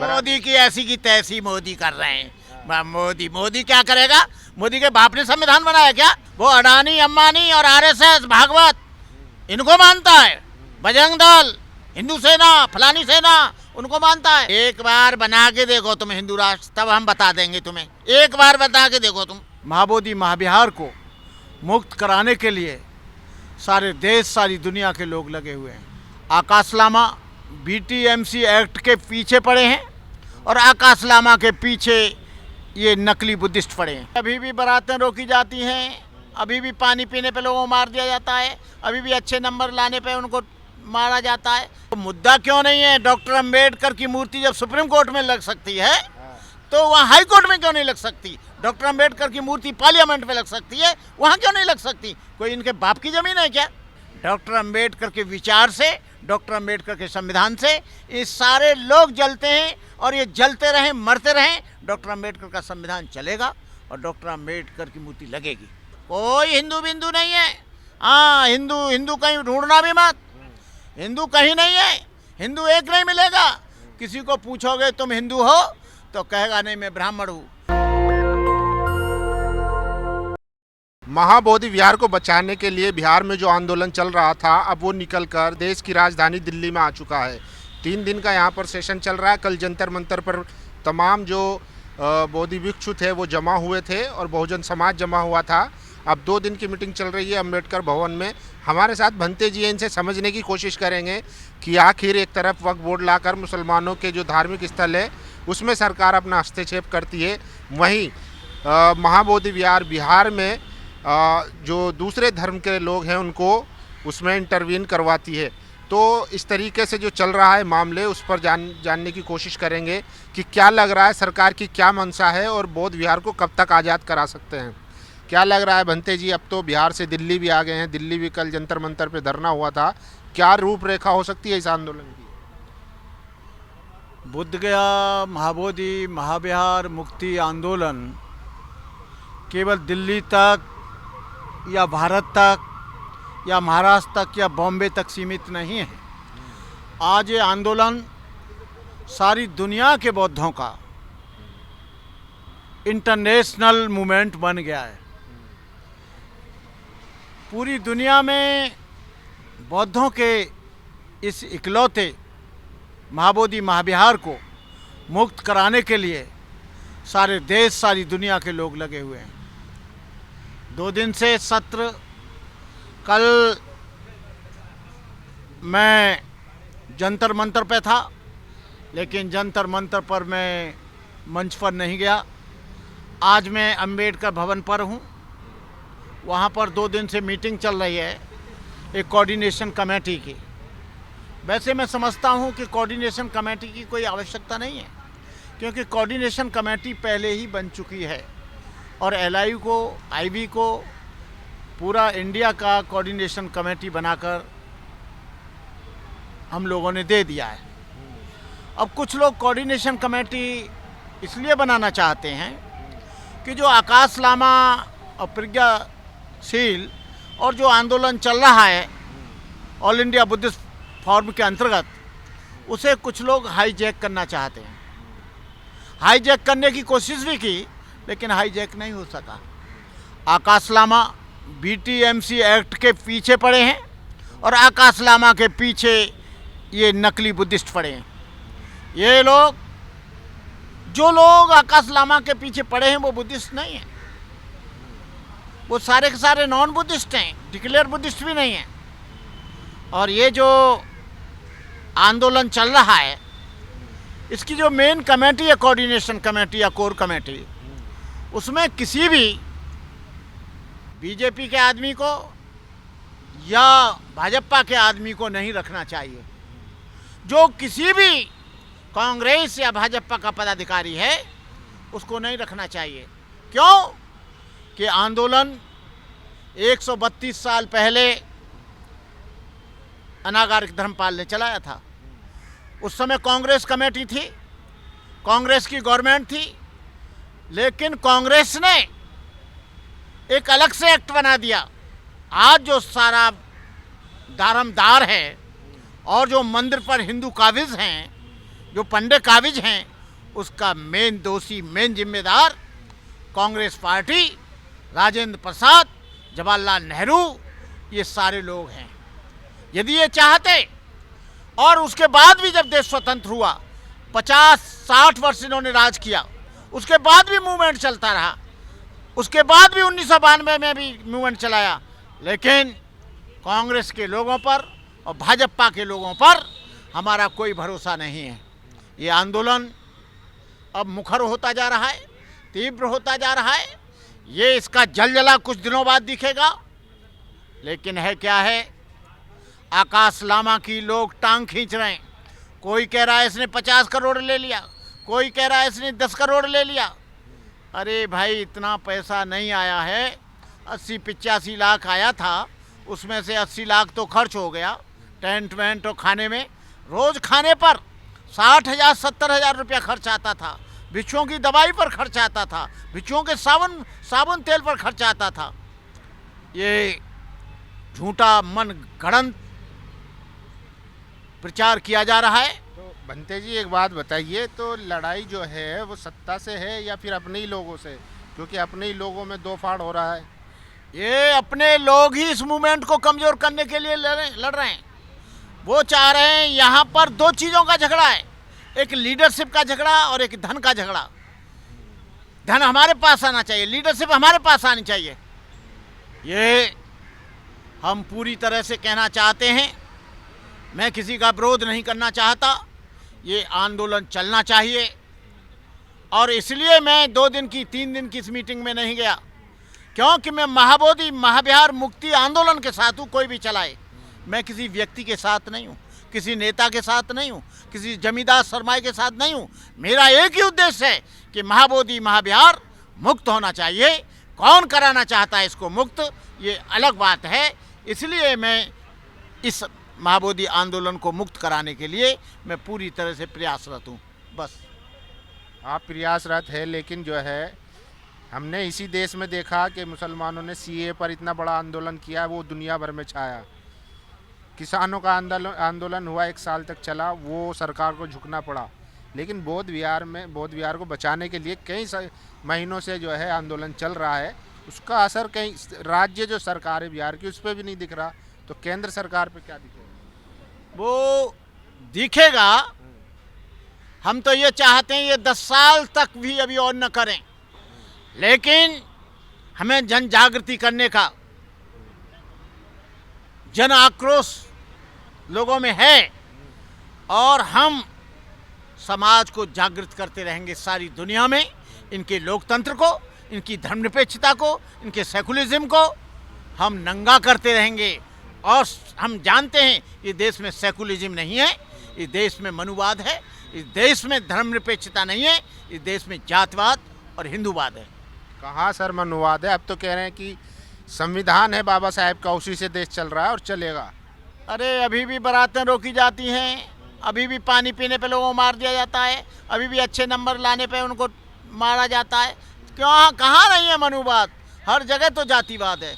मोदी की ऐसी की तैसी मोदी कर रहे हैं। मोदी क्या करेगा? मोदी के बाप ने संविधान बनाया क्या? वो अडानी अंबानी और आरएसएस भागवत इनको मानता है। बजरंग दल, हिंदू सेना, फलानी सेना उनको मानता है। एक बार बना के देखो तुम हिंदू राष्ट्र, तब हम बता देंगे तुम्हें। एक बार बता के देखो तुम। महाबोधि महाविहार को मुक्त कराने के लिए सारे देश सारी दुनिया के लोग लगे हुए हैं। आकाश लामा बीटीएमसी एक्ट के पीछे पड़े हैं और आकाश लामा के पीछे ये नकली बुद्धिस्ट पड़े हैं। अभी भी बारातें रोकी जाती हैं, अभी भी पानी पीने पे लोगों को मार दिया जाता है, अभी भी अच्छे नंबर लाने पे उनको मारा जाता है। तो मुद्दा क्यों नहीं है? डॉक्टर अंबेडकर की मूर्ति जब सुप्रीम कोर्ट में लग सकती है तो वहाँ हाई कोर्ट में क्यों नहीं लग सकती? डॉक्टर अंबेडकर की मूर्ति पार्लियामेंट में लग सकती है, वहाँ क्यों नहीं लग सकती? कोई इनके बाप की जमीन है क्या? डॉक्टर अंबेडकर के विचार से, डॉक्टर अंबेडकर के संविधान से ये सारे लोग जलते हैं और ये जलते रहें, मरते रहें। डॉक्टर अंबेडकर का संविधान चलेगा और डॉक्टर अंबेडकर की मूर्ति लगेगी। कोई हिंदू बिंदु नहीं है। हाँ, हिंदू कहीं ढूंढना भी मत। हिंदू कहीं नहीं है, हिंदू एक नहीं मिलेगा। किसी को पूछोगे तुम हिंदू हो तो कहेगा नहीं मैं ब्राह्मण हूँ। महाबोधि विहार को बचाने के लिए बिहार में जो आंदोलन चल रहा था, अब वो निकलकर देश की राजधानी दिल्ली में आ चुका है। 3 दिन का यहाँ पर सेशन चल रहा है। कल जंतर मंतर पर तमाम जो बोधि भिक्षु थे वो जमा हुए थे और बहुजन समाज जमा हुआ था। अब 2 दिन की मीटिंग चल रही है अम्बेडकर भवन में। हमारे साथ भंते जी हैं, इनसे समझने की कोशिश करेंगे कि आखिर एक तरफ वक्फ बोर्ड लाकर मुसलमानों के जो धार्मिक स्थल है उसमें सरकार अपना हस्तक्षेप करती है, वहीं महाबोधि विहार बिहार में जो दूसरे धर्म के लोग हैं उनको उसमें इंटरवीन करवाती है। तो इस तरीके से जो चल रहा है मामले, उस पर जानने की कोशिश करेंगे कि क्या लग रहा है, सरकार की क्या मंशा है और बौद्ध विहार को कब तक आज़ाद करा सकते हैं। क्या लग रहा है भंते जी? अब तो बिहार से दिल्ली भी आ गए हैं, दिल्ली भी कल जंतर मंतर पे धरना हुआ था। क्या रूपरेखा हो सकती है इस आंदोलन की? बुद्ध गया महाबोधि महाविहार मुक्ति आंदोलन केवल दिल्ली तक या भारत तक या महाराष्ट्र तक या बॉम्बे तक सीमित नहीं है। आज ये आंदोलन सारी दुनिया के बौद्धों का इंटरनेशनल मूवमेंट बन गया है। पूरी दुनिया में बौद्धों के इस इकलौते महाबोधि महाविहार को मुक्त कराने के लिए सारे देश सारी दुनिया के लोग लगे हुए हैं। 2 दिन से सत्र, कल मैं जंतर मंतर पे था, लेकिन जंतर मंतर पर मैं मंच पर नहीं गया। आज मैं अंबेडकर भवन पर हूँ। वहाँ पर 2 दिन से मीटिंग चल रही है एक कोऑर्डिनेशन कमेटी की। वैसे मैं समझता हूँ कि कोऑर्डिनेशन कमेटी की कोई आवश्यकता नहीं है, क्योंकि कोऑर्डिनेशन कमेटी पहले ही बन चुकी है और एलआईयू को, आईबी को पूरा इंडिया का कोऑर्डिनेशन कमेटी बनाकर हम लोगों ने दे दिया है। अब कुछ लोग कोऑर्डिनेशन कमेटी इसलिए बनाना चाहते हैं कि जो आकाश लामा और प्रज्ञाशील और जो आंदोलन चल रहा है ऑल इंडिया बुद्धिस्ट फोरम के अंतर्गत, उसे कुछ लोग हाईजैक करना चाहते हैं। हाईजैक करने की कोशिश भी की, लेकिन हाईजैक नहीं हो सका। आकाश लामा बीटीएमसी एक्ट के पीछे पड़े हैं और आकाश लामा के पीछे ये नकली बुद्धिस्ट पड़े हैं। ये लोग, जो लोग आकाश लामा के पीछे पड़े हैं वो बुद्धिस्ट नहीं हैं, वो सारे के सारे नॉन बुद्धिस्ट हैं, डिक्लेयर बुद्धिस्ट भी नहीं हैं। और ये जो आंदोलन चल रहा है, इसकी जो मेन कमेटी है, कोऑर्डिनेशन कमेटी या कोर कमेटी, उसमें किसी भी बीजेपी के आदमी को या भाजपा के आदमी को नहीं रखना चाहिए। जो किसी भी कांग्रेस या भाजपा का पदाधिकारी है उसको नहीं रखना चाहिए। क्यों? कि आंदोलन 132 साल पहले अनागारिक धर्मपाल ने चलाया था। उस समय कांग्रेस कमेटी थी, कांग्रेस की गवर्नमेंट थी, लेकिन कांग्रेस ने एक अलग से एक्ट बना दिया। आज जो सारा दारमदार है और जो मंदिर पर हिंदू काबिज हैं, जो पंडे काबिज हैं, उसका मेन दोषी, मेन जिम्मेदार कांग्रेस पार्टी, राजेंद्र प्रसाद, जवाहरलाल नेहरू, ये सारे लोग हैं। यदि ये चाहते, और उसके बाद भी जब देश स्वतंत्र हुआ 50-60 वर्ष इन्होंने राज किया, उसके बाद भी मूवमेंट चलता रहा, उसके बाद भी 1992 में भी मूवमेंट चलाया, लेकिन कांग्रेस के लोगों पर और भाजपा के लोगों पर हमारा कोई भरोसा नहीं है। ये आंदोलन अब मुखर होता जा रहा है, तीव्र होता जा रहा है। ये इसका जलजला कुछ दिनों बाद दिखेगा, लेकिन है क्या है, आकाश लामा की लोग टांग खींच रहे हैं। कोई कह रहा है इसने 50 करोड़ ले लिया, कोई कह रहा है इसने 10 करोड़ ले लिया। अरे भाई, इतना पैसा नहीं आया है। 80-85 लाख आया था, उसमें से 80 लाख तो खर्च हो गया टेंट वेंट और खाने में। रोज़ खाने पर 60,000-70,000 रुपया खर्च आता था, बिच्छुओं की दवाई पर खर्च आता था, बिच्छुओं के साबुन तेल पर खर्च आता था। ये झूठा मन गढ़ंत प्रचार किया जा रहा है। तो बंते जी, एक बात बताइए, तो लड़ाई जो है वो सत्ता से है या फिर अपने ही लोगों से? क्योंकि अपने ही लोगों में दो फाड़ हो रहा है। ये अपने लोग ही इस मूवमेंट को कमज़ोर करने के लिए लड़ रहे हैं। वो चाह रहे हैं, यहाँ पर दो चीज़ों का झगड़ा है, एक लीडरशिप का झगड़ा और एक धन का झगड़ा। धन हमारे पास आना चाहिए, लीडरशिप हमारे पास आनी चाहिए। ये हम पूरी तरह से कहना चाहते हैं। मैं किसी का विरोध नहीं करना चाहता, ये आंदोलन चलना चाहिए। और इसलिए मैं 2 दिन की 3 दिन की इस मीटिंग में नहीं गया, क्योंकि मैं महाबोधि महाविहार मुक्ति आंदोलन के साथ हूँ। कोई भी चलाए, मैं किसी व्यक्ति के साथ नहीं हूँ, किसी नेता के साथ नहीं हूँ, किसी जमींदार सरमाए के साथ नहीं हूँ। मेरा एक ही उद्देश्य है कि महाबोधि महाविहार मुक्त होना चाहिए। कौन कराना चाहता है इसको मुक्त, ये अलग बात है। इसलिए मैं इस महाबोधि आंदोलन को मुक्त कराने के लिए मैं पूरी तरह से प्रयासरत हूँ। बस। आप प्रयासरत है, लेकिन जो है हमने इसी देश में देखा कि मुसलमानों ने सीए पर इतना बड़ा आंदोलन किया, वो दुनिया भर में छाया। किसानों का आंदोलन हुआ, 1 साल तक चला, वो सरकार को झुकना पड़ा। लेकिन बौद्ध विहार को बचाने के लिए कई महीनों से जो है आंदोलन चल रहा है। उसका असर कहीं राज्य जो सरकार है बिहार की, उस पर भी नहीं दिख रहा। तो केंद्र सरकार पे क्या दिखेगा? वो दिखेगा। हम तो ये चाहते हैं ये 10 साल तक भी अभी और न करें, लेकिन हमें जन जागृति करने का, जन आक्रोश लोगों में है, और हम समाज को जागृत करते रहेंगे सारी दुनिया में। इनके लोकतंत्र को, इनकी धर्मनिरपेक्षता को, इनके सेकुलरिज्म को हम नंगा करते रहेंगे। और हम जानते हैं ये देश में सेकुलरिज्म नहीं है, इस देश में मनुवाद है, इस देश में धर्मनिरपेक्षता नहीं है, इस देश में जातिवाद और हिंदूवाद है। कहाँ सर मनुवाद है? अब तो कह रहे हैं कि संविधान है बाबा साहेब का, उसी से देश चल रहा है और चलेगा। अरे अभी भी बारातें रोकी जाती हैं, अभी भी पानी पीने पे लोगों को मार दिया जाता है, अभी भी अच्छे नंबर लाने पे उनको मारा जाता है। क्यों, कहाँ नहीं है मनुवाद? हर जगह तो जातिवाद है।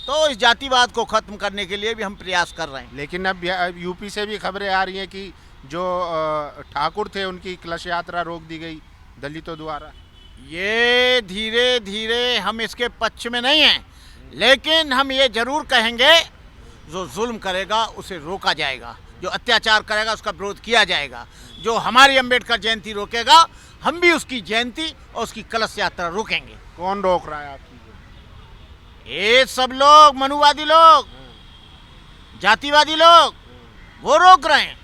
तो इस जातिवाद को ख़त्म करने के लिए भी हम प्रयास कर रहे हैं। लेकिन अब यूपी से भी खबरें आ रही हैं कि जो ठाकुर थे उनकी कलश यात्रा रोक दी गई दलितों द्वारा। ये धीरे धीरे, हम इसके पक्ष में नहीं हैं, लेकिन हम ये जरूर कहेंगे, जो जुल्म करेगा उसे रोका जाएगा, जो अत्याचार करेगा उसका विरोध किया जाएगा। जो हमारी अंबेडकर जयंती रोकेगा, हम भी उसकी जयंती और उसकी कलश यात्रा रोकेंगे। कौन रोक रहा है आपकी? ये सब लोग, मनुवादी लोग, जातिवादी लोग, वो रोक रहे हैं।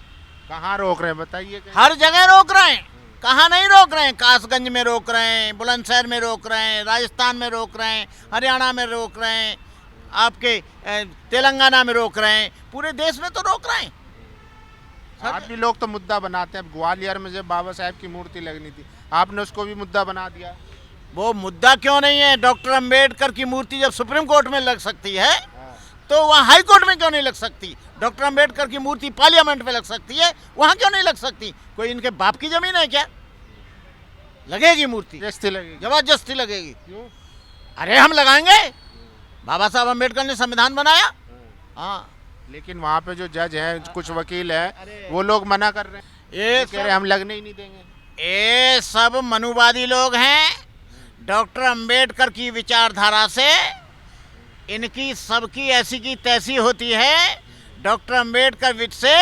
कहाँ रोक रहे हैं बताइए? हर जगह रोक रहे हैं। कहाँ नहीं रोक रहे हैं? कासगंज में रोक रहे हैं, बुलंदशहर में रोक रहे हैं, राजस्थान में रोक रहे हैं, हरियाणा में रोक रहे हैं, आपके तेलंगाना में रोक रहे हैं, पूरे देश में तो रोक रहे हैं। आप भी लोग तो मुद्दा बनाते हैं। अब ग्वालियर में जब बाबा साहेब की मूर्ति लगनी थी, आपने उसको भी मुद्दा बना दिया। वो मुद्दा क्यों नहीं है? डॉक्टर अंबेडकर की मूर्ति जब सुप्रीम कोर्ट में लग सकती है, तो वहाँ हाई कोर्ट में क्यों नहीं लग सकती? डॉक्टर अंबेडकर की मूर्ति पार्लियामेंट में लग सकती है, वहाँ क्यों नहीं लग सकती? कोई इनके बाप की जमीन है क्या? लगेगी मूर्ति, जबरदस्ती लगेगी। जबरदस्ती लगेगी। क्यों? अरे हम लगाएंगे, बाबा साहब अंबेडकर ने संविधान बनाया। हाँ, लेकिन वहाँ पे जो जज हैं, कुछ वकील हैं, वो लोग मना कर रहे हैं, ये कह रहे हैं हम लगने ही नहीं देंगे। ये सब मनुवादी लोग हैं। डॉक्टर अंबेडकर की विचारधारा से इनकी सबकी ऐसी की तैसी होती है। डॉक्टर अंबेडकर से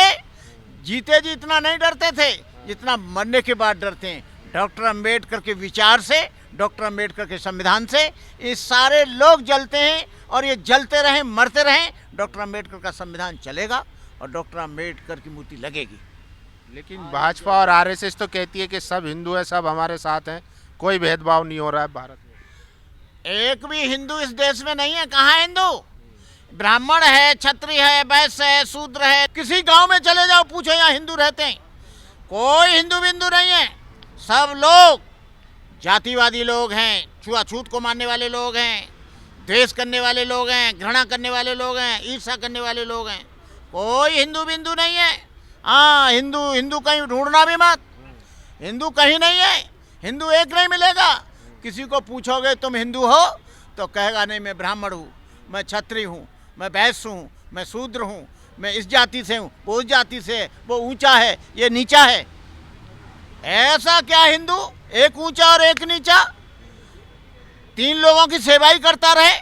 जीते जी इतना नहीं डरते थे जितना मरने के बाद डरते हैं। डॉक्टर अंबेडकर के विचार से, डॉक्टर अंबेडकर के संविधान से ये सारे लोग जलते हैं और ये जलते रहें, मरते रहें। डॉक्टर अंबेडकर का संविधान चलेगा और डॉक्टर अंबेडकर की मूर्ति लगेगी। लेकिन भाजपा और आरएसएस तो कहती है कि सब हिंदू है, सब हमारे साथ हैं, कोई भेदभाव नहीं हो रहा है भारत में। एक भी हिंदू इस देश में नहीं है। कहाँ है हिंदू? ब्राह्मण है, क्षत्रिय है, वैश्य है, शूद्र है। किसी गांव में चले जाओ, पूछो यहाँ हिंदू रहते हैं? कोई हिंदू बिंदु नहीं है। सब लोग जातिवादी लोग हैं, छुआछूत को मानने वाले लोग हैं, द्वेष करने वाले लोग हैं, घृणा करने वाले लोग हैं, ईर्ष्या करने वाले लोग हैं। कोई हिंदू बिंदु नहीं है। हाँ, हिंदू कहीं ढूंढना भी मत। हिंदू कहीं नहीं है। हिंदू एक नहीं मिलेगा। किसी को पूछोगे तुम हिंदू हो तो कहेगा नहीं, मैं ब्राह्मण हूँ, मैं क्षत्रिय हूँ, मैं वैश्य हूँ, मैं शूद्र हूँ, मैं इस जाति से हूँ, वो उस जाति से है, वो ऊंचा है, ये नीचा है। ऐसा क्या हिंदू? एक ऊंचा और एक नीचा, तीन लोगों की सेवा ही करता रहे।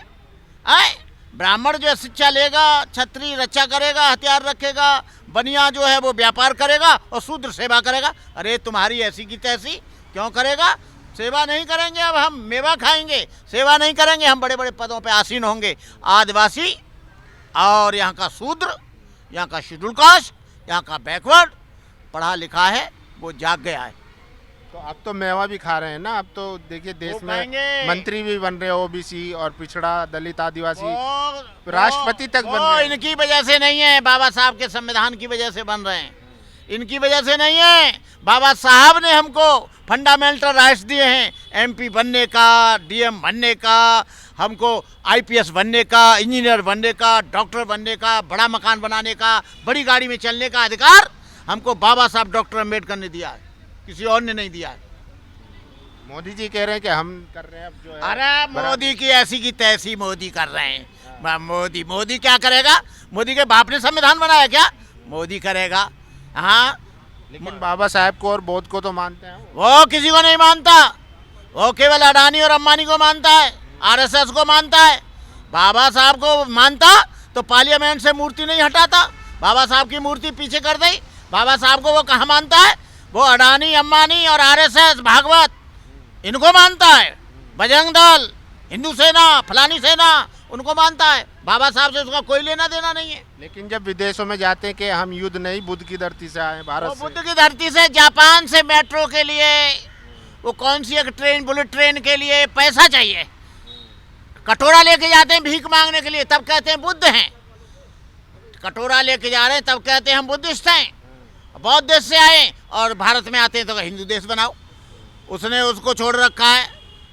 आए ब्राह्मण जो है शिक्षा लेगा, क्षत्रिय रक्षा करेगा, हथियार रखेगा, बनिया जो है वो व्यापार करेगा और शूद्र सेवा करेगा। अरे तुम्हारी ऐसी की तैसी क्यों करेगा? सेवा नहीं करेंगे, अब हम मेवा खाएंगे। सेवा नहीं करेंगे, हम बड़े बड़े पदों पे आसीन होंगे। आदिवासी और यहाँ का शूद्र, यहाँ का शेड्यूल कास्ट, यहाँ का बैकवर्ड पढ़ा लिखा है, वो जाग गया है। तो अब तो मेवा भी खा रहे हैं ना। अब तो देखिए देश में मंत्री भी बन रहे हैं, ओबीसी और पिछड़ा, दलित, आदिवासी, राष्ट्रपति तक बन रहे हैं। इनकी वजह से नहीं है, बाबा साहब के संविधान की वजह से बन रहे हैं। इनकी वजह से नहीं है। बाबा साहब ने हमको फंडामेंटल राइट्स दिए हैं, एमपी बनने का, डीएम बनने का, हमको आईपीएस बनने का, इंजीनियर बनने का, डॉक्टर बनने का, बड़ा मकान बनाने का, बड़ी गाड़ी में चलने का अधिकार हमको बाबा साहब डॉक्टर अम्बेडकर ने दिया है, किसी और ने नहीं दिया है। मोदी जी कह रहे हैं कि हम कर रहे हैं अब जो है। अरे मोदी की ऐसी की तैसी मोदी कर रहे हैं। मोदी क्या करेगा? मोदी के बाप ने संविधान बनाया क्या? मोदी करेगा। हाँ, लेकिन बाबा साहब को और बौद्ध को तो मानते हैं। वो किसी को नहीं मानता। वो केवल अडानी और अंबानी को मानता है, आरएसएस को मानता है। बाबा साहब को मानता तो पार्लियामेंट से मूर्ति नहीं हटाता। बाबा साहब की मूर्ति पीछे कर दी। बाबा साहब को वो कहाँ मानता है? वो अडानी, अंबानी और आरएसएस, भागवत, इनको मानता है। बजरंग दल, हिंदू सेना, फलानी सेना, उनको मानता है। बाबा साहब से उसका कोई लेना देना नहीं है। लेकिन जब विदेशों में जाते हैं कि हम युद्ध नहीं, बुद्ध की धरती से आए, भारत से। बुद्ध की धरती से, जापान से मेट्रो के लिए, वो कौन सी एक ट्रेन, बुलेट ट्रेन के लिए पैसा चाहिए। कटोरा लेके जाते हैं भीख मांगने के लिए, तब कहते हैं बुद्ध हैं। कटोरा लेके जा रहे हैं तब कहते हैं हम बुद्धिस्ट हैं। बौद्ध देश से आए और भारत में आते हैं तो हिंदू देश बनाओ। उसने उसको छोड़ रखा है।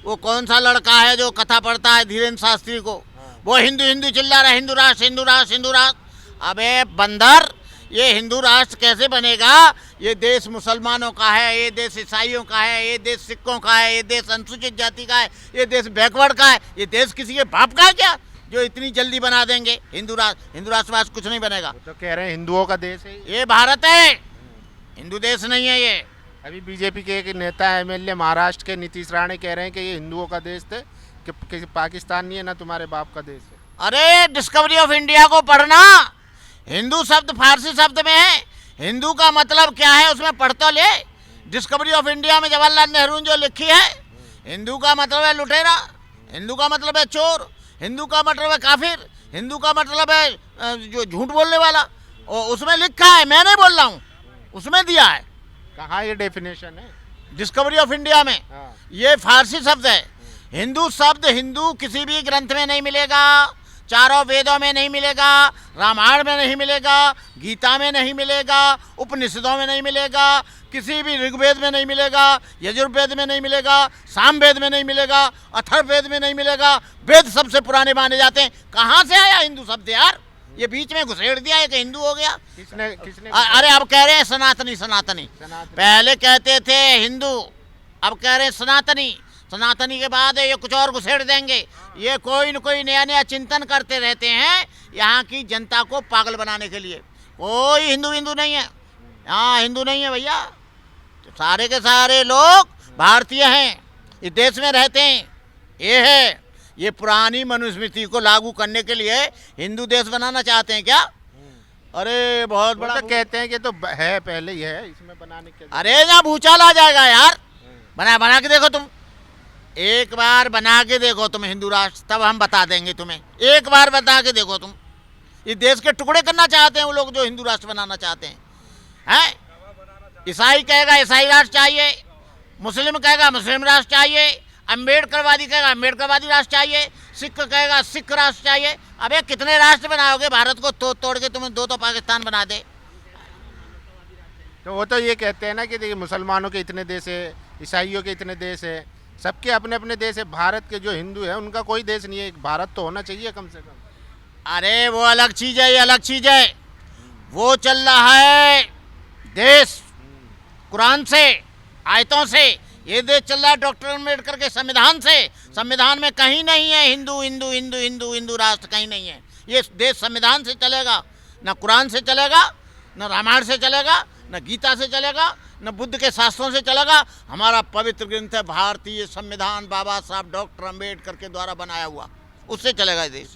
वो कौन सा लड़का है जो कथा पढ़ता है, धीरेन्द्र शास्त्री को, वो हिंदू हिंदू चिल्ला रहा है, हिंदू राष्ट्र, हिंदू राष्ट्र, हिंदू राष्ट्र। अबे बंदर, ये हिंदू राष्ट्र कैसे बनेगा? ये देश मुसलमानों का है, ये देश ईसाइयों का है, ये देश सिखों का है, ये देश अनुसूचित जाति का है, ये देश बैकवर्ड का है। ये देश किसी के बाप का है क्या जो इतनी जल्दी बना देंगे? हिंदू राष्ट्रवाद कुछ नहीं बनेगा। तो कह रहे हैं हिंदुओं का देश है ये, भारत है, हिंदू देश नहीं है ये। अभी बीजेपी के एक नेता एमएलए महाराष्ट्र के नीतीश राणे कह रहे हैं कि ये हिंदुओं का देश थे, कि पाकिस्तान नहीं है ना तुम्हारे बाप का देश है। अरे डिस्कवरी ऑफ इंडिया को पढ़ना। हिंदू शब्द फारसी शब्द में है। हिंदू का मतलब क्या है उसमें पढ़ तो ले। डिस्कवरी ऑफ इंडिया में जवाहरलाल नेहरू ने जो लिखी है, हिंदू का मतलब है लुटेरा, हिंदू का मतलब है चोर, हिंदू का मतलब है काफिर, हिंदू का मतलब है जो झूठ बोलने वाला। और उसमें लिखा है, मैं नहीं बोल रहा हूँ, उसमें दिया है। कहाँ ये डेफिनेशन है? डिस्कवरी ऑफ इंडिया में। ये फारसी शब्द है। हिंदू शब्द हिंदू किसी भी ग्रंथ में नहीं मिलेगा, चारों वेदों में नहीं मिलेगा, रामायण में नहीं मिलेगा, गीता में नहीं मिलेगा, उपनिषदों में नहीं मिलेगा, किसी भी ऋग्वेद में नहीं मिलेगा, यजुर्वेद में नहीं मिलेगा, सामवेद में नहीं मिलेगा, अथर्ववेद में नहीं मिलेगा। वेद सबसे पुराने माने जाते हैं। कहाँ से आया हिंदू शब्द यार? ये बीच में घुसेड़ दिया है कि हिंदू हो गया। किसने अरे अब कह रहे हैं सनातनी। पहले कहते थे हिंदू, अब कह रहे हैं सनातनी। सनातनी के बाद ये कुछ और घुसेड़ देंगे। ये कोई न कोई नया नया चिंतन करते रहते हैं यहाँ की जनता को पागल बनाने के लिए। कोई हिंदू नहीं है यहाँ, हिंदू नहीं है भैया। सारे के सारे लोग भारतीय हैं, इस देश में रहते हैं। ये है, ये पुरानी मनुस्मृति को लागू करने के लिए हिंदू देश बनाना चाहते हैं क्या? अरे बहुत वो बड़ा तो कहते हैं कि तो है, पहले ही है, इसमें बनाने के। अरे यहाँ भूचाल आ जाएगा यार। बना के देखो तुम, एक बार बना के देखो तुम हिंदू राष्ट्र, तब हम बता देंगे तुम्हें। एक बार बता के देखो तुम। इस देश के टुकड़े करना चाहते हैं वो लोग जो हिंदू राष्ट्र बनाना चाहते हैं। ईसाई कहेगा ईसाई राष्ट्र चाहिए, मुस्लिम कहेगा मुस्लिम राष्ट्र चाहिए, अम्बेडकरवादी कहेगा अम्बेडकरवादी राष्ट्र चाहिए, सिख कहेगा सिख राष्ट्र चाहिए। अबे कितने राष्ट्र बनाओगे? भारत को तोड़ के तुम्हें दो तो पाकिस्तान बना दे। तो वो तो ये कहते हैं ना कि देखिए मुसलमानों के इतने देश है, ईसाइयों के इतने देश है, सबके अपने अपने देश है। भारत के जो हिंदू है उनका कोई देश नहीं है, एक भारत तो होना चाहिए कम से कम। अरे वो अलग चीज़ है, ये अलग चीज़ है। वो चल रहा है देश कुरान से, आयतों से। ये देश चल रहा है डॉक्टर अम्बेडकर के संविधान से। संविधान में कहीं नहीं है हिंदू हिंदू हिंदू हिंदू हिंदू राष्ट्र, कहीं नहीं है। ये देश संविधान से चलेगा, न कुरान से चलेगा, न रामायण से चलेगा, न गीता से चलेगा, न बुद्ध के शास्त्रों से चलेगा। हमारा पवित्र ग्रंथ है भारतीय संविधान, बाबा साहब डॉक्टर अम्बेडकर के द्वारा बनाया हुआ, उससे चलेगा देश,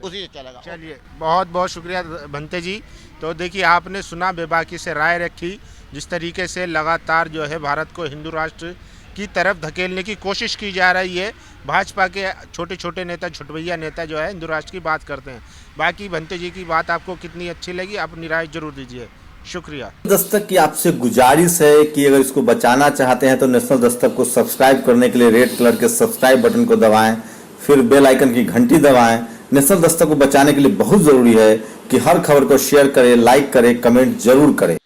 उसी से चलेगा। चलिए, बहुत बहुत शुक्रिया भंते जी। तो देखिए, आपने सुना, बेबाकी से राय रखी, जिस तरीके से लगातार जो है भारत को हिंदू राष्ट्र की तरफ धकेलने की कोशिश की जा रही है। भाजपा के छोटे छोटे नेता, छुटभैया नेता जो है हिंदू राष्ट्र की बात करते हैं। बाकी भंते जी की बात आपको कितनी अच्छी लगी, अपनी राय जरूर दीजिए। शुक्रिया। दस्तक की आपसे गुजारिश है कि अगर इसको बचाना चाहते हैं तो नेशनल दस्तक को सब्सक्राइब करने के लिए रेड कलर के सब्सक्राइब बटन को दबाएं, फिर बेल आइकन की घंटी दबाएं। नेशनल दस्तक को बचाने के लिए बहुत जरूरी है कि हर खबर को शेयर करें, लाइक करें, कमेंट जरूर करें।